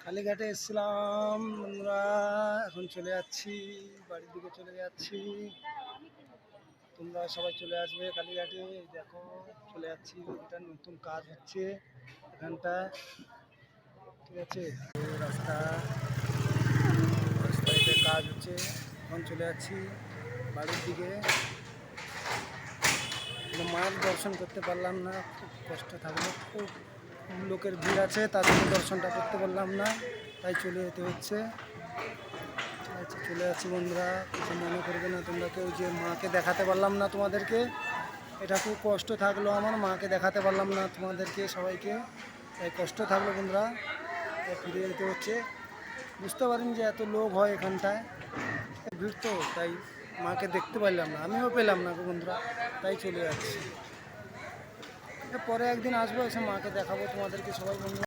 কালীঘাটে এসেছিলাম বন্ধুরা, এখন চলে যাচ্ছি, বাড়ির দিকে চলে যাচ্ছি। তোমরা সবাই চলে আসবে কালীঘাটে। দেখো চলে যাচ্ছি, এটা নতুন কাজ হচ্ছে এখানটা, ঠিক আছে। রাস্তাতে কাজ হচ্ছে, এখন চলে যাচ্ছি বাড়ির দিকে। মায়ের দর্শন করতে পারলাম না, খুব কষ্ট থাকলো, খুব লোকের ভিড় আছে, তার জন্য দর্শনটা করতে পারলাম না, তাই চলে যেতে হচ্ছে। ঠিক আছে, চলে যাচ্ছি বন্ধুরা, কিছু মনে করবে না তোমরা কেউ যে মাকে দেখাতে পারলাম না তোমাদেরকে। এটা খুব কষ্ট থাকলো, আমার মাকে দেখাতে পারলাম না তোমাদেরকে সবাইকে, তাই কষ্ট থাকলো বন্ধুরা, তাই ফিরে যেতে হচ্ছে। বুঝতে পারিনি যে এত লোক হয় এখানটায়, ভিড় তো, তাই মাকে দেখতে পারলাম না, আমিও পেলাম না বন্ধুরা, তাই চলে যাচ্ছি। পরে একদিন আসবো, এসে মাকে দেখাবো তোমাদেরকে সবাই বন্ধুরা।